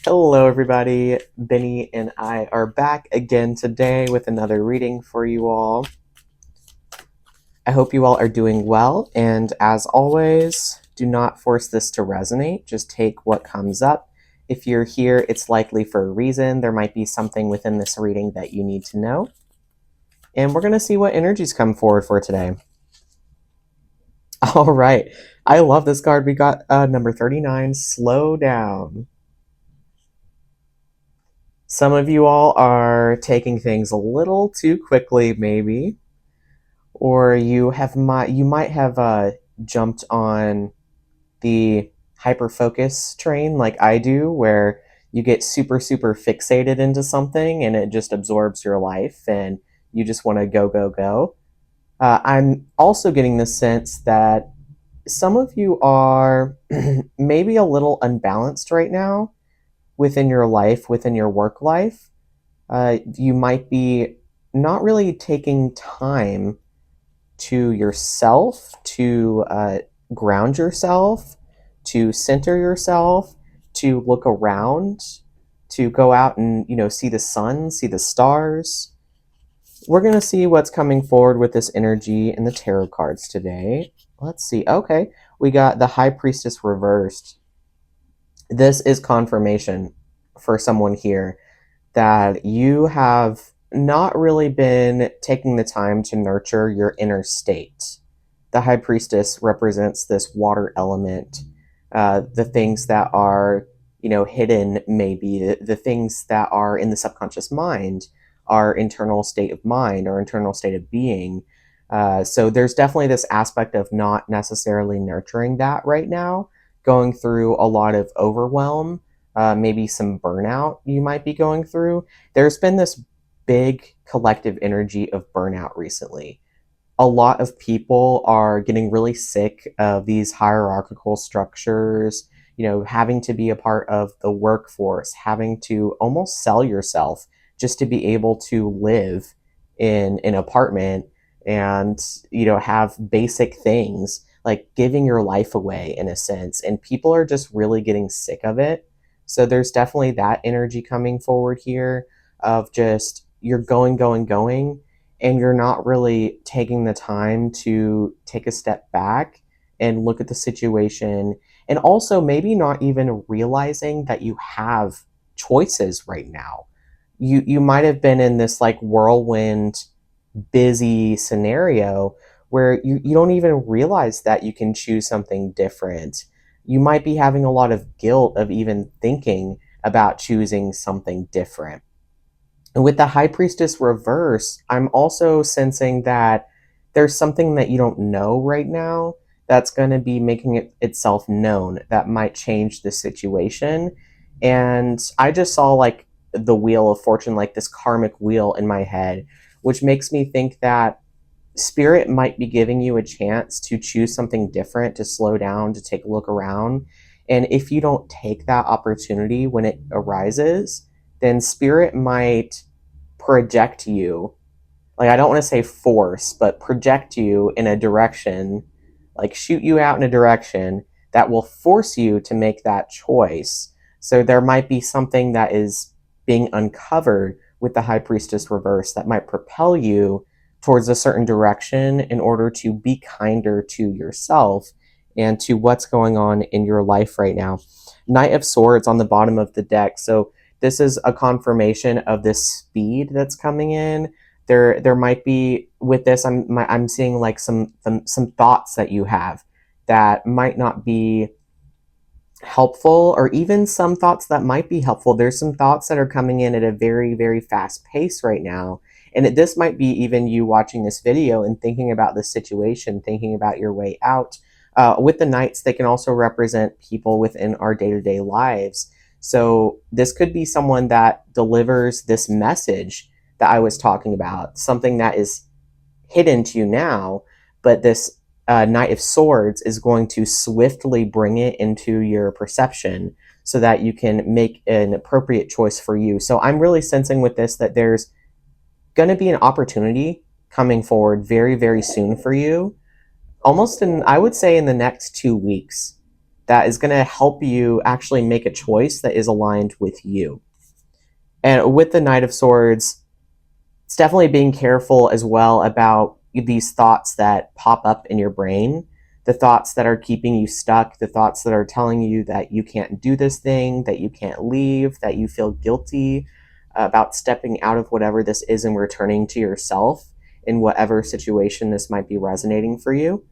Hello, everybody. Benny and I are back again today with another reading for you all. I hope you all are doing well, and as always, do not force this to resonate. Just take what comes up. If you're here, it's likely for a reason. There might be something within this reading that you need to know. And we're going to see what energies come forward for today. All right. I love this card. We got number 39, Slow Down. Some of you all are taking things a little too quickly, maybe, or you might have jumped on the hyper focus train like I do, where you get super fixated into something and it just absorbs your life, and you just want to go go go. I'm also getting the sense that some of you are maybe a little unbalanced right now within your life, within your work life. You might be not really taking time to yourself to ground yourself, to center yourself, to look around, to go out and see the sun, see the stars. We're going to see what's coming forward with this energy in the tarot cards today. Let's see. Okay, we got the High Priestess reversed. This is confirmation for someone here that you have not really been taking the time to nurture your inner state. The High Priestess represents this water element, the things that are, hidden, maybe the things that are in the subconscious mind, our internal state of mind, our internal state of being. So there's definitely this aspect of not necessarily nurturing that right now, going through a lot of overwhelm, maybe some burnout you might be going through. There's been this big collective energy of burnout recently. A lot of people are getting really sick of these hierarchical structures, having to be a part of the workforce, having to almost sell yourself just to be able to live in an apartment and, have basic things like giving your life away in a sense. And people are just really getting sick of it. So there's definitely that energy coming forward here of just you're going, and you're not really taking the time to take a step back and look at the situation, and also maybe not even realizing that you have choices right now. You might have been in this like whirlwind busy scenario where you don't even realize that you can choose something different. You might be having a lot of guilt of even thinking about choosing something different. And with the High Priestess reverse, I'm also sensing that there's something that you don't know right now that's going to be making itself known that might change the situation. And I just saw like the Wheel of Fortune, like this karmic wheel in my head, which makes me think that Spirit might be giving you a chance to choose something different, to slow down, to take a look around. And if you don't take that opportunity when it arises, then Spirit might project you. Like, I don't want to say force, but project you in a direction, like shoot you out in a direction that will force you to make that choice. So there might be something that is being uncovered with the High Priestess reverse that might propel you towards a certain direction in order to be kinder to yourself and to what's going on in your life right now. Knight of Swords on the bottom of the deck. So this is a confirmation of this speed that's coming in. There might be with this. I'm seeing like some thoughts that you have that might not be helpful, or even some thoughts that might be helpful. There's some thoughts that are coming in at a very fast pace right now, and this might be even you watching this video and thinking about the situation, thinking about your way out. With the knights, they can also represent people within our day-to-day lives. So this could be someone that delivers this message that I was talking about, something that is hidden to you now, but this Knight of Swords is going to swiftly bring it into your perception so that you can make an appropriate choice for you. So I'm really sensing with this that there's going to be an opportunity coming forward very soon for you, almost in, I would say, in the next 2 weeks. that is going to help you actually make a choice that is aligned with you. And with the Knight of Swords, it's definitely being careful as well about these thoughts that pop up in your brain, the thoughts that are keeping you stuck, the thoughts that are telling you that you can't do this thing, that you can't leave, that you feel guilty about stepping out of whatever this is and returning to yourself in whatever situation this might be resonating for you.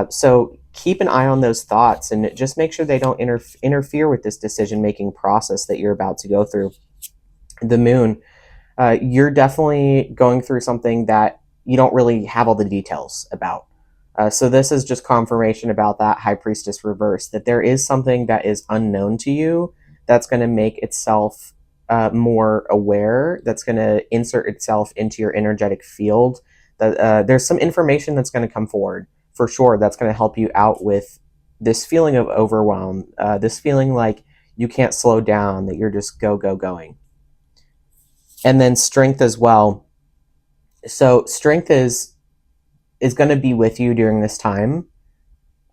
So keep an eye on those thoughts and just make sure they don't interfere with this decision making process that you're about to go through. The moon, you're definitely going through something that you don't really have all the details about. So this is just confirmation about that High Priestess reverse, that there is something that is unknown to you that's going to make itself more aware, that's going to insert itself into your energetic field. That there's some information that's going to come forward for sure that's going to help you out with this feeling of overwhelm, this feeling like you can't slow down, that you're just going. And then strength as well. So strength is going to be with you during this time.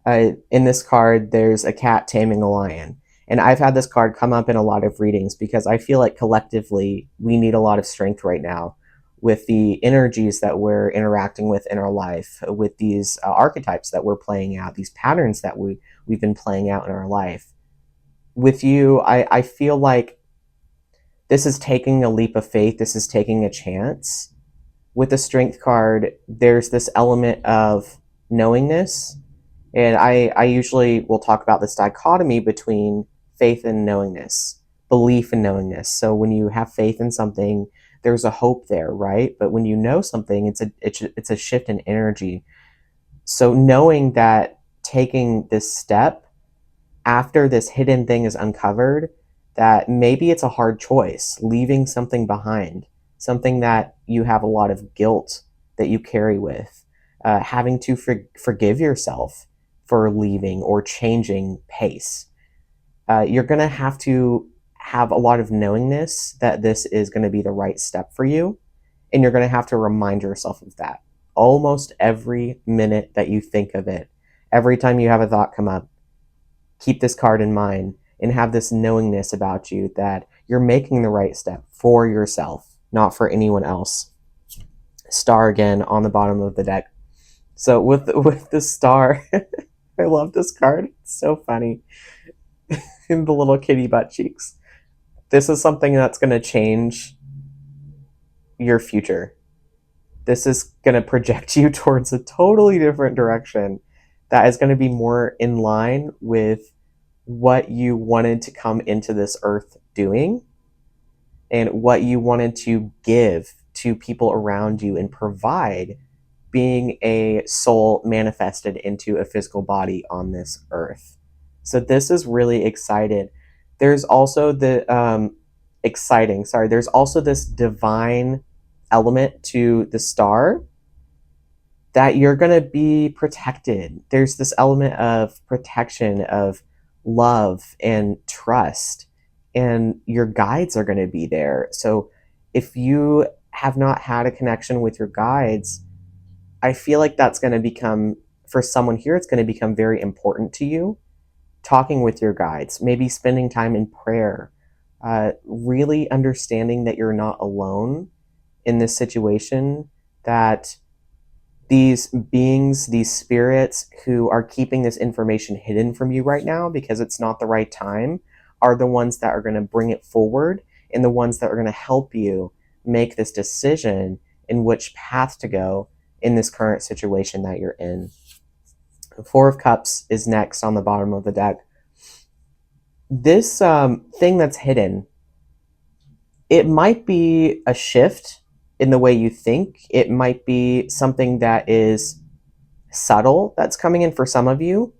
In this card, there's a cat taming a lion. And I've had this card come up in a lot of readings because I feel like collectively we need a lot of strength right now with the energies that we're interacting with in our life, with these archetypes that we're playing out, these patterns that we've been playing out in our life. With you, I feel like this is taking a leap of faith. This is taking a chance. With the strength card, there's this element of knowingness. And I usually will talk about this dichotomy between faith and knowingness, belief and knowingness. So when you have faith in something, there's a hope there, right? But when you know something, it's a shift in energy. So knowing that taking this step after this hidden thing is uncovered, that maybe it's a hard choice, leaving something behind, something that you have a lot of guilt that you carry with, having to forgive yourself for leaving or changing pace. You're going to have a lot of knowingness that this is going to be the right step for you. And you're going to have to remind yourself of that almost every minute that you think of it. Every time you have a thought come up, keep this card in mind and have this knowingness about you that you're making the right step for yourself, not for anyone else. Star again on the bottom of the deck. So with the star, I love this card. It's so funny. In the little kitty butt cheeks. This is something that's going to change your future. This is going to project you towards a totally different direction that is going to be more in line with what you wanted to come into this earth doing and what you wanted to give to people around you and provide, being a soul manifested into a physical body on this earth. So this is really excited. There's also There's also this divine element to the star that you're going to be protected. There's this element of protection, of love and trust, and your guides are going to be there. So if you have not had a connection with your guides, I feel like that's going to become, for someone here, it's going to become very important to you. Talking with your guides, maybe spending time in prayer, really understanding that you're not alone in this situation, that these beings, these spirits who are keeping this information hidden from you right now because it's not the right time, are the ones that are going to bring it forward and the ones that are going to help you make this decision in which path to go in this current situation that you're in. The Four of Cups is next on the bottom of the deck. This thing that's hidden, it might be a shift in the way you think. It might be something that is subtle that's coming in for some of you,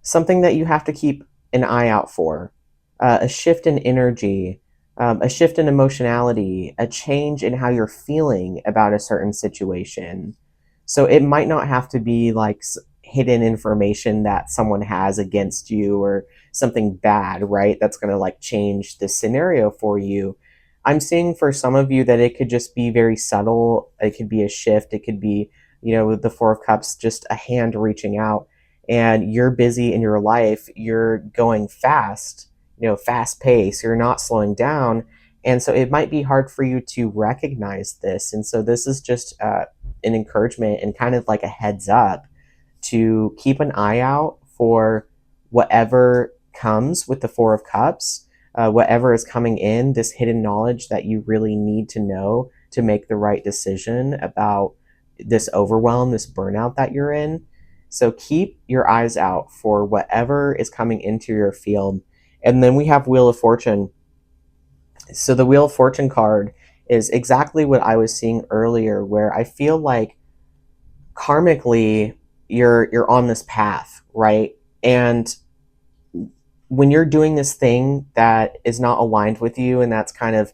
something that you have to keep an eye out for, a shift in energy, a shift in emotionality, a change in how you're feeling about a certain situation. So it might not have to be like hidden information that someone has against you or something bad, right? That's going to like change the scenario for you. I'm seeing for some of you that it could just be very subtle. It could be a shift. It could be, with the Four of Cups, just a hand reaching out. and you're busy in your life, you're going fast, fast pace, you're not slowing down. And so it might be hard for you to recognize this. And so this is just an encouragement and kind of like a heads up to keep an eye out for whatever comes with the Four of Cups, whatever is coming in, this hidden knowledge that you really need to know to make the right decision about this overwhelm, this burnout that you're in. So keep your eyes out for whatever is coming into your field. And then we have Wheel of Fortune. So the Wheel of Fortune card is exactly what I was seeing earlier, where I feel like karmically you're on this path, right? And when you're doing this thing that is not aligned with you, and that's kind of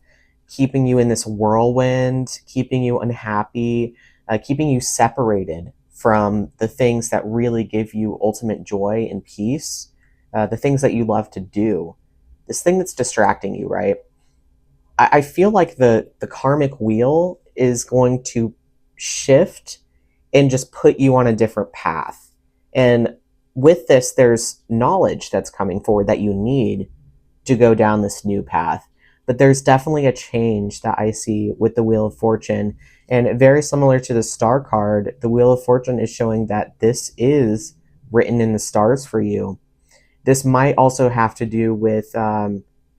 keeping you in this whirlwind, keeping you unhappy, keeping you separated from the things that really give you ultimate joy and peace, the things that you love to do, this thing that's distracting you, right? I feel like the karmic wheel is going to shift and just put you on a different path. And with this, there's knowledge that's coming forward that you need to go down this new path. But there's definitely a change that I see with the Wheel of Fortune. And very similar to the Star card, the Wheel of Fortune is showing that this is written in the stars for you. This might also have to do with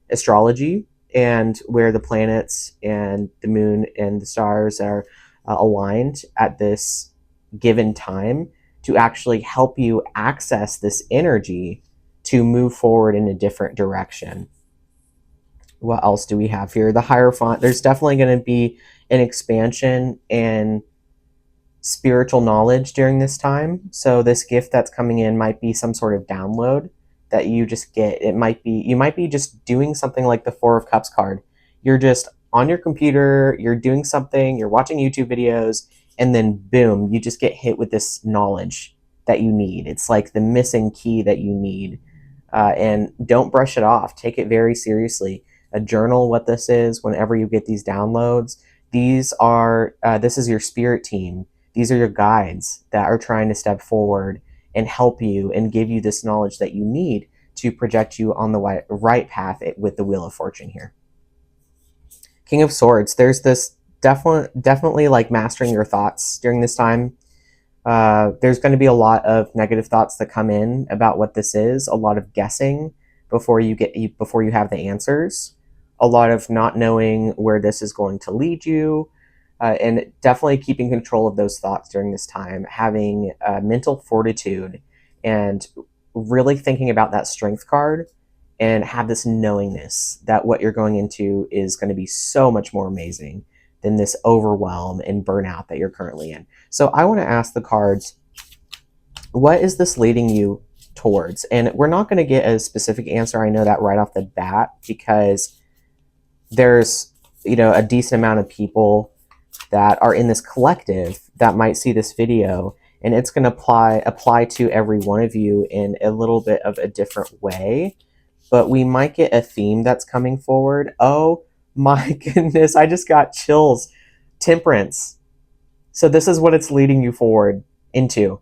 astrology and where the planets and the moon and the stars are aligned at this given time to actually help you access this energy to move forward in a different direction. What else do we have here? The Hierophant. There's definitely going to be an expansion in spiritual knowledge during this time. So this gift that's coming in might be some sort of download that you just get. It might be, you might be just doing something like the Four of Cups card. You're just on your computer, you're doing something, you're watching YouTube videos, and then boom, you just get hit with this knowledge that you need. It's like the missing key that you need. And don't brush it off. Take it very seriously. A journal what this is whenever you get these downloads. This is your spirit team. These are your guides that are trying to step forward and help you and give you this knowledge that you need to project you on the right path with the Wheel of Fortune here. King of Swords. There's this definitely like mastering your thoughts during this time. There's going to be a lot of negative thoughts that come in about what this is. A lot of guessing before you have the answers. A lot of not knowing where this is going to lead you. And definitely keeping control of those thoughts during this time, having mental fortitude and really thinking about that strength card and have this knowingness that what you're going into is going to be so much more amazing than this overwhelm and burnout that you're currently in. So I want to ask the cards, what is this leading you towards? And we're not going to get a specific answer. I know that right off the bat because there's, a decent amount of people that are in this collective that might see this video, and it's going to apply to every one of you in a little bit of a different way, but we might get a theme that's coming forward. Oh my goodness, I just got chills. Temperance. So this is what it's leading you forward into.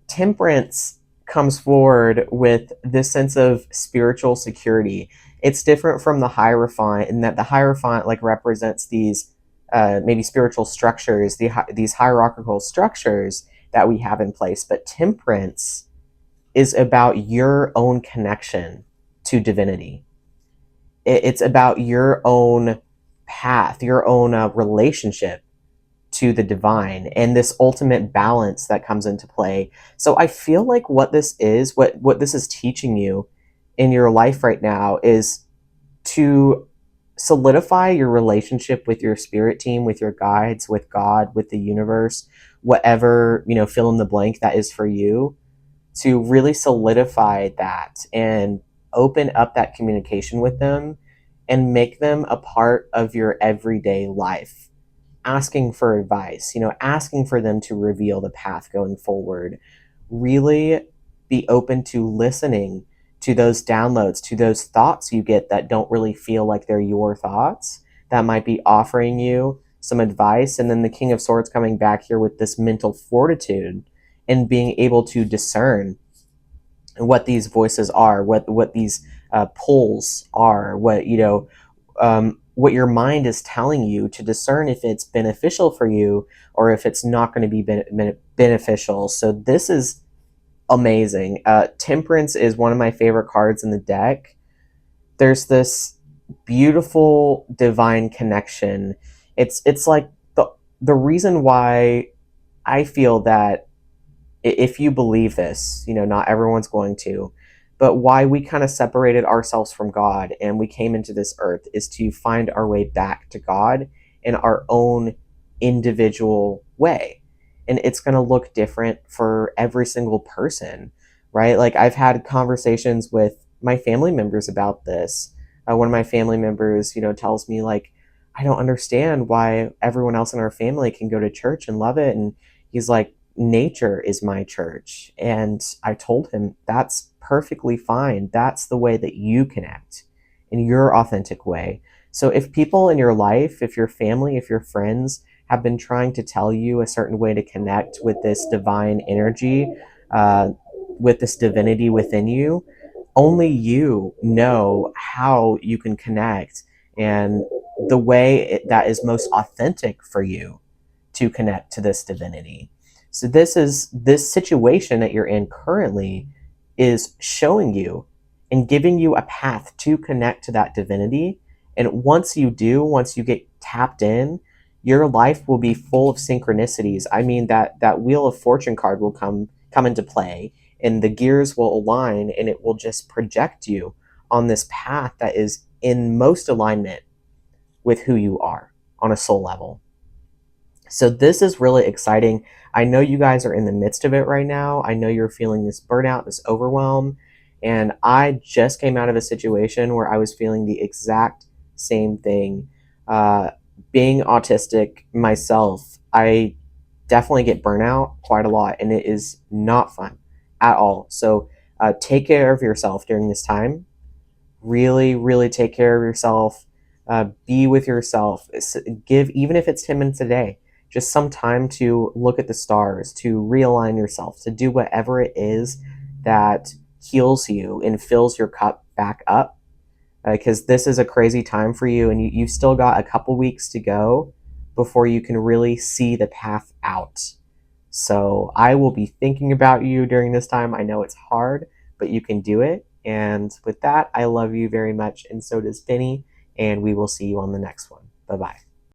Temperance comes forward with this sense of spiritual security. It's different from the Hierophant in that the Hierophant represents these maybe spiritual structures, these hierarchical structures that we have in place. But temperance is about your own connection to divinity. It's about your own path, your own relationship to the divine, and this ultimate balance that comes into play. So I feel like what this is, what this is teaching you in your life right now is to solidify your relationship with your spirit team, with your guides, with God, with the universe, whatever, fill in the blank that is for you, to really solidify that and open up that communication with them and make them a part of your everyday life. Asking for advice, asking for them to reveal the path going forward. Really be open to listening to those downloads, to those thoughts you get that don't really feel like they're your thoughts, that might be offering you some advice. And then the King of Swords coming back here with this mental fortitude and being able to discern what these voices are, what these pulls are, what your mind is telling you, to discern if it's beneficial for you or if it's not going to be beneficial. So this is amazing. Temperance is one of my favorite cards in the deck. There's this beautiful divine connection. It's like the reason why I feel that, if you believe this, not everyone's going to, but why we kind of separated ourselves from God and we came into this earth is to find our way back to God in our own individual way. And it's going to look different for every single person, right? Like, I've had conversations with my family members about this. One of my family members, tells me, like, I don't understand why everyone else in our family can go to church and love it. And he's like, nature is my church. And I told him, that's perfectly fine. That's the way that you connect in your authentic way. So if people in your life, if your family, if your friends have been trying to tell you a certain way to connect with this divine energy, with this divinity within you, only you know how you can connect and the way that is most authentic for you to connect to this divinity. So this situation that you're in currently is showing you and giving you a path to connect to that divinity. And once you get tapped in, your life will be full of synchronicities. I mean, that Wheel of Fortune card will come into play, and the gears will align, and it will just project you on this path that is in most alignment with who you are on a soul level. So this is really exciting. I know you guys are in the midst of it right now. I know you're feeling this burnout, this overwhelm. And I just came out of a situation where I was feeling the exact same thing. Uh, Being autistic myself, I definitely get burnout quite a lot, and it is not fun at all. So take care of yourself during this time. Really, really take care of yourself. Be with yourself. Give, even if it's 10 minutes a day, just some time to look at the stars, to realign yourself, to do whatever it is that heals you and fills your cup back up. Because this is a crazy time for you, and you've still got a couple weeks to go before you can really see the path out. So I will be thinking about you during this time. I know it's hard, but you can do it. And with that, I love you very much, and so does Benny. And we will see you on the next one. Bye bye.